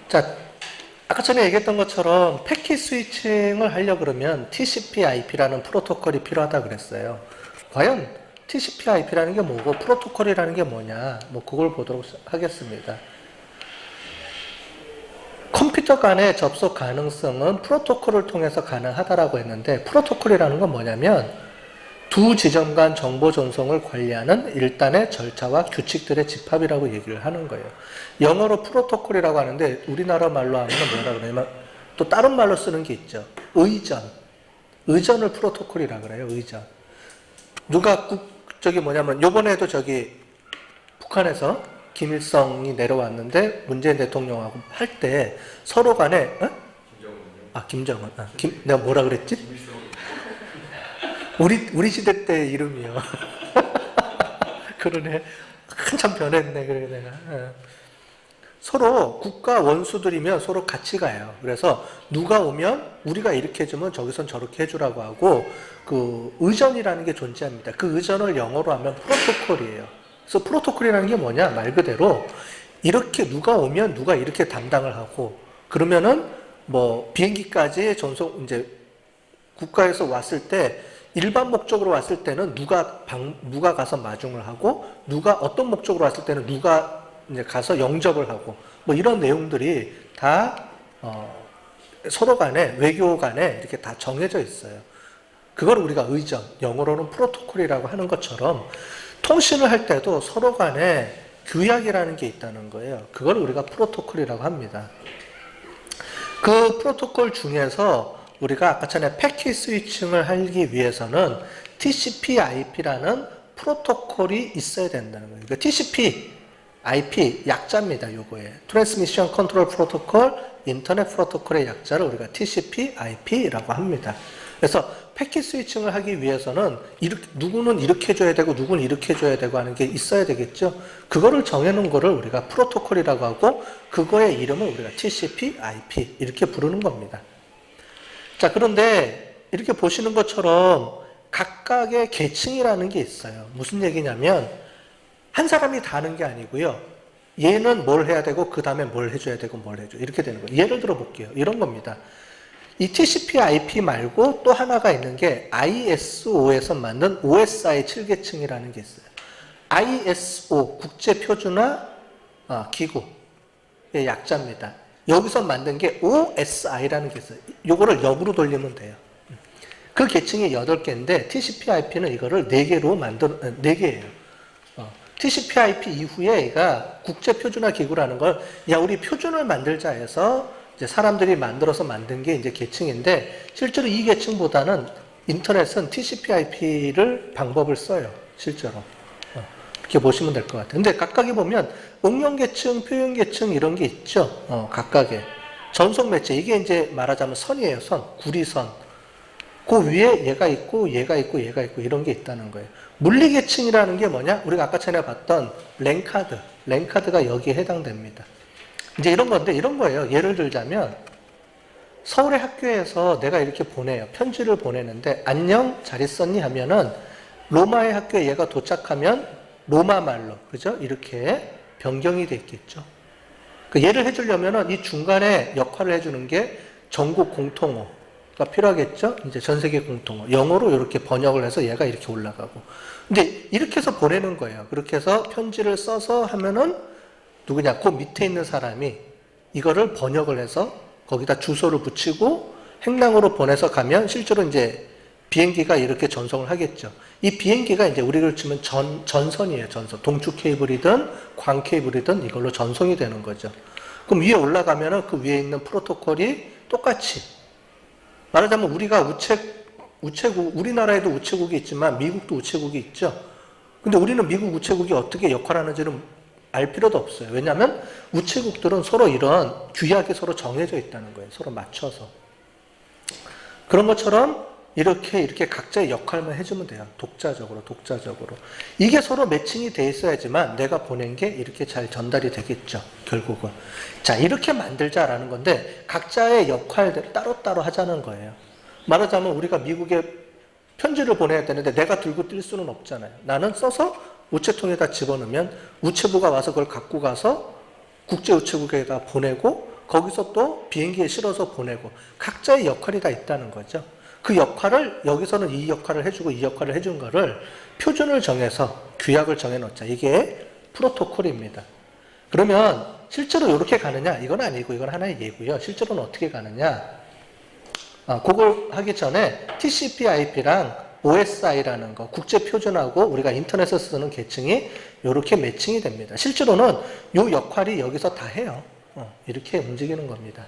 자, 아까 전에 얘기했던 것처럼 패킷 스위칭을 하려고 그러면 TCP/IP라는 프로토콜이 필요하다 그랬어요. 과연 TCP/IP라는 게 뭐고 프로토콜이라는 게 뭐냐, 뭐 그걸 보도록 하겠습니다. 컴퓨터 간의 접속 가능성은 프로토콜을 통해서 가능하다라고 했는데, 프로토콜이라는 건 뭐냐면 두 지점 간 정보 전송을 관리하는 일단의 절차와 규칙들의 집합이라고 얘기를 하는 거예요. 영어로 프로토콜이라고 하는데 우리나라 말로 하면 뭐라 그러냐면 또 다른 말로 쓰는 게 있죠. 의전. 의전을 프로토콜이라고 그래요. 의전. 누가 저기 뭐냐면 요번에도 저기 북한에서 김일성이 내려왔는데 문재인 대통령하고 할 때 서로 간에 김정은. 내가 뭐라 그랬지? 우리 시대 때 이름이요. 그러네. 한참 변했네. 그래 내가. 서로 국가 원수들이면 서로 같이 가요. 그래서 누가 오면 우리가 이렇게 해주면 저기선 저렇게 해주라고 하고, 그 의전이라는 게 존재합니다. 그 의전을 영어로 하면 프로토콜이에요. 그래서 프로토콜이라는 게 뭐냐? 말 그대로 이렇게 누가 오면 누가 이렇게 담당을 하고, 그러면은 뭐 비행기까지 전송 이제 국가에서 왔을 때 일반 목적으로 왔을 때는 누가 가서 마중을 하고, 누가 어떤 목적으로 왔을 때는 누가 이제 가서 영접을 하고, 뭐 이런 내용들이 다 서로 간에 외교 간에 이렇게 다 정해져 있어요. 그걸 우리가 의전, 영어로는 프로토콜이라고 하는 것처럼 통신을 할 때도 서로 간에 규약이라는 게 있다는 거예요. 그걸 우리가 프로토콜이라고 합니다. 그 프로토콜 중에서 우리가 아까 전에 패킷 스위칭을 하기 위해서는 TCP/IP라는 프로토콜이 있어야 된다는 거예요. 그러니까 TCP/IP 약자입니다. 요거에 Transmission Control Protocol, 인터넷 프로토콜의 약자를 우리가 TCP/IP라고 합니다. 그래서 패킷 스위칭을 하기 위해서는 누구는 이렇게 해줘야 되고 누구는 이렇게 해줘야 되고 하는 게 있어야 되겠죠. 그거를 정해놓은 거를 우리가 프로토콜이라고 하고, 그거의 이름을 우리가 TCP/IP 이렇게 부르는 겁니다. 자, 그런데 이렇게 보시는 것처럼 각각의 계층이라는 게 있어요. 무슨 얘기냐면 한 사람이 다 하는 게 아니고요. 얘는 뭘 해야 되고 그 다음에 뭘 해줘야 되고 뭘 해줘. 이렇게 되는 거예요. 예를 들어 볼게요. 이런 겁니다. 이 TCP/IP 말고 또 하나가 있는 게 ISO에서 만든 OSI 7계층이라는 게 있어요. ISO 국제표준화 기구의 약자입니다. 여기서 만든 게 OSI라는 게 있어요. 요거를 역으로 돌리면 돼요. 그 계층이 8개인데 TCP/IP는 이거를 4개로 4개예요. TCP/IP 이후에 얘가 국제표준화 기구라는 걸, 우리 표준을 만들자 해서 이제 사람들이 만들어서 만든 게 이제 계층인데, 실제로 이 계층보다는 인터넷은 TCP/IP를 방법을 써요. 실제로. 이렇게 보시면 될 것 같아요. 근데 각각에 보면 응용계층, 표현계층 이런 게 있죠. 각각에. 전송 매체, 이게 이제 말하자면 선이에요. 선, 구리선. 그 위에 얘가 있고 얘가 있고 얘가 있고 이런 게 있다는 거예요. 물리계층이라는 게 뭐냐? 우리가 아까 전에 봤던 랜카드가 여기에 해당됩니다. 이제 이런 건데, 이런 거예요. 예를 들자면 서울의 학교에서 내가 이렇게 보내요. 편지를 보내는데 안녕 잘 있었니 하면은 로마의 학교에 얘가 도착하면 로마 말로, 그죠? 이렇게 변경이 돼 있겠죠. 그 예를 해주려면은 이 중간에 역할을 해주는 게 전국 공통어가 필요하겠죠? 이제 전 세계 공통어. 영어로 이렇게 번역을 해서 얘가 이렇게 올라가고. 근데 이렇게 해서 보내는 거예요. 그렇게 해서 편지를 써서 하면은 누구냐? 그 밑에 있는 사람이 이거를 번역을 해서 거기다 주소를 붙이고 행랑으로 보내서 가면 실제로 이제 비행기가 이렇게 전송을 하겠죠. 이 비행기가 이제 우리를 치면 전선이에요. 전선. 동축 케이블이든 광 케이블이든 이걸로 전송이 되는 거죠. 그럼 위에 올라가면은 그 위에 있는 프로토콜이 똑같이, 말하자면 우리가 우체국, 우리나라에도 우체국이 있지만 미국도 우체국이 있죠. 근데 우리는 미국 우체국이 어떻게 역할하는지는 알 필요도 없어요. 왜냐하면 우체국들은 서로 이런 규약이 서로 정해져 있다는 거예요. 서로 맞춰서. 그런 것처럼 이렇게 각자의 역할만 해주면 돼요. 독자적으로. 이게 서로 매칭이 돼 있어야지만 내가 보낸 게 이렇게 잘 전달이 되겠죠. 결국은. 자, 이렇게 만들자라는 건데 각자의 역할들을 따로따로 하자는 거예요. 말하자면 우리가 미국에 편지를 보내야 되는데 내가 들고 뛸 수는 없잖아요. 나는 써서 우체통에다 집어넣으면 우체부가 와서 그걸 갖고 가서 국제우체국에다 보내고 거기서 또 비행기에 실어서 보내고 각자의 역할이 다 있다는 거죠. 그 역할을 여기서는 이 역할을 해주고 이 역할을 해준 거를 표준을 정해서 규약을 정해놓자. 이게 프로토콜입니다. 그러면 실제로 이렇게 가느냐? 이건 아니고 이건 하나의 예고요. 실제로는 어떻게 가느냐? 그걸 하기 전에 TCP/IP랑 OSI라는 거 국제 표준하고 우리가 인터넷에서 쓰는 계층이 이렇게 매칭이 됩니다. 실제로는 이 역할이 여기서 다 해요. 이렇게 움직이는 겁니다.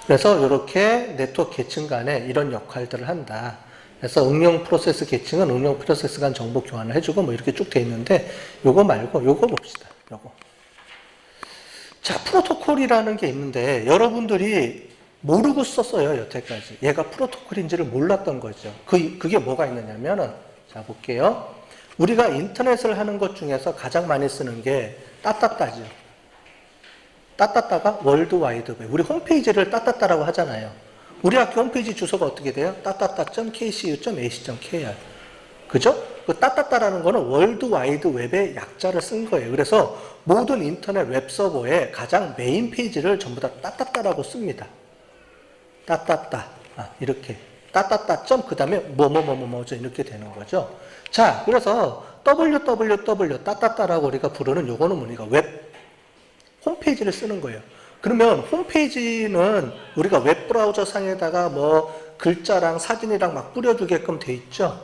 그래서 이렇게 네트워크 계층 간에 이런 역할들을 한다. 그래서 응용 프로세스 계층은 응용 프로세스 간 정보 교환을 해주고 뭐 이렇게 쭉 돼 있는데 요거 말고 요거 봅시다. 요거. 자, 프로토콜이라는 게 있는데 여러분들이 모르고 썼어요, 여태까지. 얘가 프로토콜인지를 몰랐던 거죠. 그게 뭐가 있느냐면은, 자, 볼게요. 우리가 인터넷을 하는 것 중에서 가장 많이 쓰는 게 따따따죠. 따따따가 월드와이드웹. 우리 홈페이지를 따따따라고 하잖아요. 우리 학교 홈페이지 주소가 어떻게 돼요? 따따따.kcu.ac.kr. 그죠? 그 따따따라는 거는 월드와이드웹의 약자를 쓴 거예요. 그래서 모든 인터넷 웹서버의 가장 메인 페이지를 전부 다 따따따라고 씁니다. 따따따. 이렇게. 따따따 그 다음에 뭐뭐뭐뭐뭐죠. 이렇게 되는 거죠. 자, 그래서 www 따따따라고 우리가 부르는 요거는 우리가 웹 홈페이지를 쓰는 거예요. 그러면 홈페이지는 우리가 웹브라우저 상에다가 뭐 글자랑 사진이랑 막 뿌려주게끔 돼 있죠.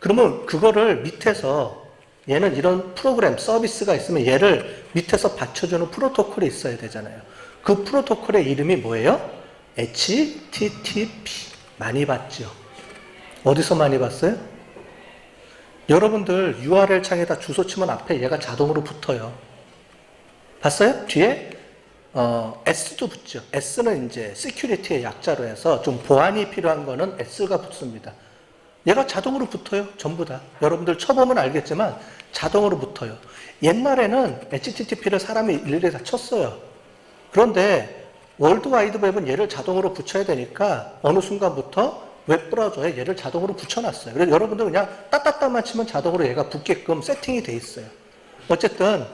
그러면 그거를 밑에서 얘는 이런 프로그램, 서비스가 있으면 얘를 밑에서 받쳐주는 프로토콜이 있어야 되잖아요. 그 프로토콜의 이름이 뭐예요? HTTP. 많이 봤죠? 어디서 많이 봤어요? 여러분들 URL 창에다 주소 치면 앞에 얘가 자동으로 붙어요. 봤어요? 뒤에 S도 붙죠. S는 이제 시큐리티의 약자로 해서 좀 보안이 필요한 거는 S가 붙습니다. 얘가 자동으로 붙어요. 전부 다. 여러분들 쳐보면 알겠지만 자동으로 붙어요. 옛날에는 HTTP를 사람이 일일이 다 쳤어요. 그런데 월드와이드웹은 얘를 자동으로 붙여야 되니까 어느 순간부터 웹브라우저에 얘를 자동으로 붙여놨어요. 그래서 여러분들 그냥 따따따만 치면 자동으로 얘가 붙게끔 세팅이 돼 있어요. 어쨌든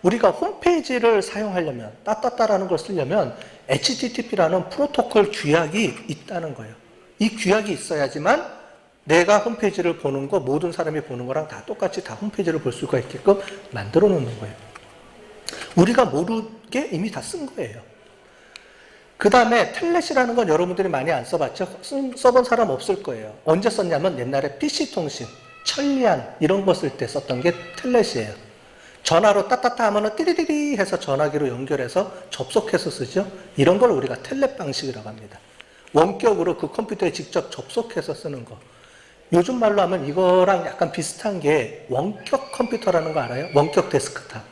우리가 홈페이지를 사용하려면 따따따라는 걸 쓰려면 HTTP라는 프로토콜 규약이 있다는 거예요. 이 규약이 있어야지만 내가 홈페이지를 보는 거 모든 사람이 보는 거랑 다 똑같이 다 홈페이지를 볼 수가 있게끔 만들어 놓는 거예요. 우리가 모르게 이미 다 쓴 거예요. 그 다음에 텔넷이라는 건 여러분들이 많이 안 써봤죠? 써본 사람 없을 거예요. 언제 썼냐면 옛날에 PC통신, 천리안 이런 거 쓸 때 썼던 게 텔넷이에요. 전화로 따따따 하면은 띠리리리 해서 전화기로 연결해서 접속해서 쓰죠? 이런 걸 우리가 텔넷 방식이라고 합니다. 원격으로 그 컴퓨터에 직접 접속해서 쓰는 거. 요즘 말로 하면 이거랑 약간 비슷한 게 원격 컴퓨터라는 거 알아요? 원격 데스크탑.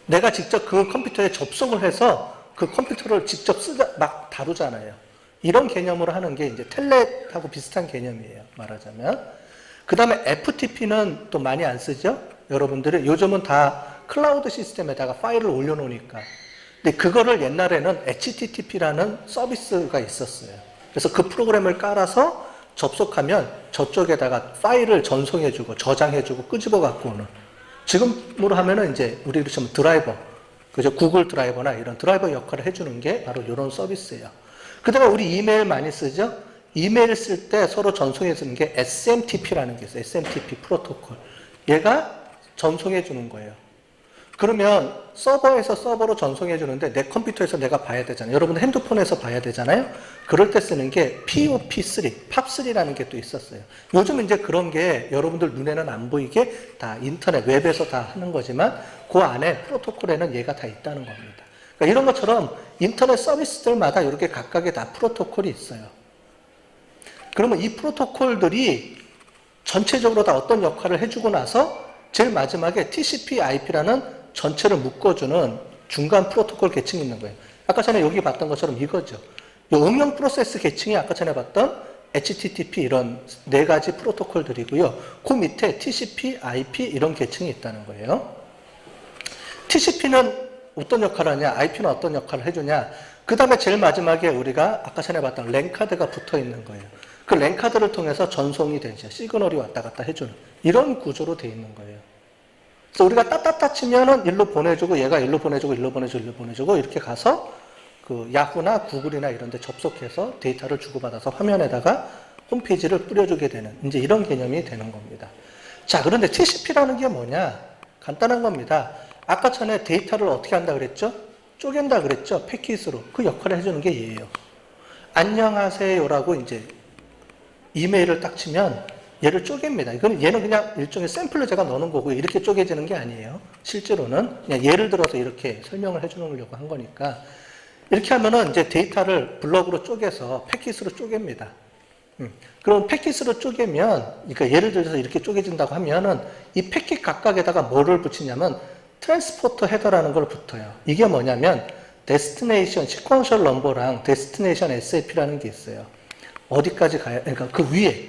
내가 직접 그 컴퓨터에 접속을 해서 그 컴퓨터를 직접 막 다루잖아요. 이런 개념으로 하는 게 이제 텔넷하고 비슷한 개념이에요. 말하자면. 그 다음에 FTP는 또 많이 안 쓰죠? 여러분들이 요즘은 다 클라우드 시스템에다가 파일을 올려놓으니까. 근데 그거를 옛날에는 HTTP라는 서비스가 있었어요. 그래서 그 프로그램을 깔아서 접속하면 저쪽에다가 파일을 전송해주고 저장해주고 끄집어 갖고 오는. 지금으로 하면은 이제 우리 그렇지만 드라이버. 그죠? 구글 드라이버나 이런 드라이버 역할을 해주는 게 바로 이런 서비스예요. 그 다음에 우리 이메일 많이 쓰죠? 이메일 쓸 때 서로 전송해 주는 게 SMTP라는 게 있어요. SMTP 프로토콜. 얘가 전송해 주는 거예요. 그러면 서버에서 서버로 전송해 주는데 내 컴퓨터에서 내가 봐야 되잖아요. 여러분 핸드폰에서 봐야 되잖아요. 그럴 때 쓰는 게 POP3, 팝3라는 게 또 있었어요. 요즘 이제 그런 게 여러분들 눈에는 안 보이게 다 인터넷, 웹에서 다 하는 거지만 그 안에 프로토콜에는 얘가 다 있다는 겁니다. 그러니까 이런 것처럼 인터넷 서비스들마다 이렇게 각각의 다 프로토콜이 있어요. 그러면 이 프로토콜들이 전체적으로 다 어떤 역할을 해주고 나서 제일 마지막에 TCP/IP라는 전체를 묶어주는 중간 프로토콜 계층이 있는 거예요. 아까 전에 여기 봤던 것처럼 이거죠. 이 응용 프로세스 계층이 아까 전에 봤던 HTTP 이런 네 가지 프로토콜들이고요. 그 밑에 TCP, IP 이런 계층이 있다는 거예요. TCP는 어떤 역할을 하냐, IP는 어떤 역할을 해주냐. 그 다음에 제일 마지막에 우리가 아까 전에 봤던 랜카드가 붙어 있는 거예요. 그 랜카드를 통해서 전송이 되죠. 시그널이 왔다 갔다 해주는 이런 구조로 되어 있는 거예요. 그래서 우리가 따따따 치면은 일로 보내주고 얘가 일로 보내주고 일로 보내주고 일로 보내주고 이렇게 가서 그 야후나 구글이나 이런 데 접속해서 데이터를 주고받아서 화면에다가 홈페이지를 뿌려주게 되는 이제 이런 개념이 되는 겁니다. 자, 그런데 TCP라는 게 뭐냐? 간단한 겁니다. 아까 전에 데이터를 어떻게 한다 그랬죠? 쪼갠다 그랬죠? 패킷으로. 그 역할을 해주는 게 얘예요. 안녕하세요라고 이제 이메일을 딱 치면 얘를 쪼갭니다. 이건 얘는 그냥 일종의 샘플을 제가 넣는 거고 이렇게 쪼개지는 게 아니에요. 실제로는 그냥 예를 들어서 이렇게 설명을 해주려고 한 거니까 이렇게 하면은 이제 데이터를 블럭으로 쪼개서 패킷으로 쪼갭니다. 그럼 패킷으로 쪼개면, 그러니까 예를 들어서 이렇게 쪼개진다고 하면은 이 패킷 각각에다가 뭐를 붙이냐면 트랜스포터 헤더라는 걸 붙어요. 이게 뭐냐면 데스티네이션 시퀀셜 넘버랑 데스티네이션 SAP라는 게 있어요. 어디까지 가야, 그러니까 그 위에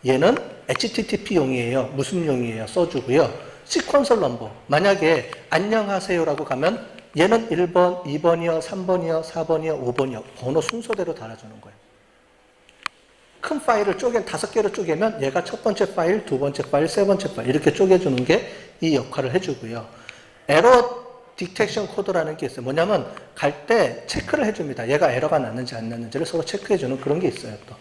얘는 HTTP용이에요. 무슨 용이에요? 써주고요. 시퀀셜 넘버. 만약에 안녕하세요라고 가면 얘는 1번, 2번이요, 3번이요, 4번이요, 5번이요. 번호 순서대로 달아주는 거예요. 큰 파일을 5개로 쪼개면 얘가 첫 번째 파일, 두 번째 파일, 세 번째 파일 이렇게 쪼개주는 게 이 역할을 해주고요. 에러 디텍션 코드라는 게 있어요. 뭐냐면 갈 때 체크를 해줍니다. 얘가 에러가 났는지 안 났는지를 서로 체크해주는 그런 게 있어요. 또.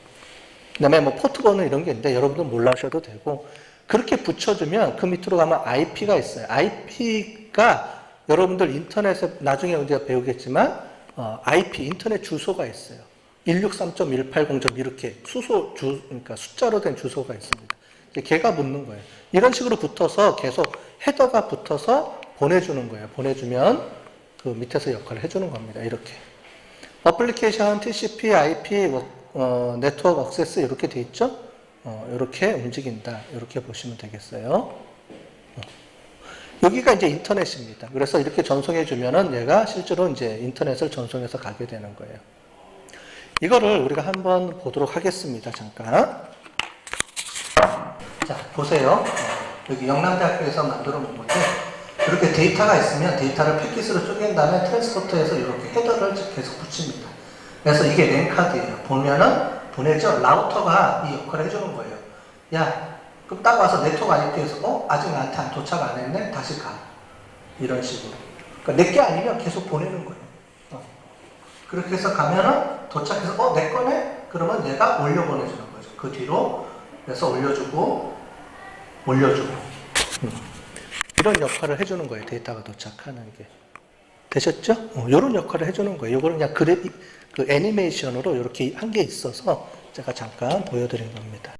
그 다음에 뭐 포트 번호 이런 게 있는데 여러분들 몰라셔도 되고 그렇게 붙여주면 그 밑으로 가면 IP가 있어요. IP가 여러분들 인터넷에 나중에 우리가 배우겠지만 IP 인터넷 주소가 있어요. 163.180. 이렇게 그러니까 숫자로 된 주소가 있습니다. 걔가 붙는 거예요. 이런 식으로 붙어서 계속 헤더가 붙어서 보내주는 거예요. 보내주면 그 밑에서 역할을 해주는 겁니다. 이렇게. 어플리케이션, TCP, IP, 네트워크 액세스 이렇게 돼 있죠? 이렇게 움직인다. 이렇게 보시면 되겠어요. 여기가 이제 인터넷입니다. 그래서 이렇게 전송해 주면은 얘가 실제로 이제 인터넷을 전송해서 가게 되는 거예요. 이거를 우리가 한번 보도록 하겠습니다. 잠깐. 자, 보세요. 여기 영남대학교에서 만들어 놓은 건데, 이렇게 데이터가 있으면 데이터를 패킷으로 쪼갠 다음에 트랜스포터에서 이렇게 헤더를 계속 붙입니다. 그래서 이게 랜카드예요. 보면은 보내죠. 라우터가 이 역할을 해주는 거예요. 야, 그럼 딱 와서 네트워크 IP에서 아직 나한테 도착 안 했네? 다시 가. 이런 식으로. 그러니까 내게 아니면 계속 보내는 거예요. 그렇게 해서 가면은 도착해서 내 거네? 그러면 얘가 올려보내주는 거죠. 그 뒤로 그래서 올려주고 이런 역할을 해주는 거예요. 데이터가 도착하는 게. 되셨죠? 이런 역할을 해주는 거예요. 이거는 그냥 그 애니메이션으로 이렇게 한 게 있어서 제가 잠깐 보여드린 겁니다.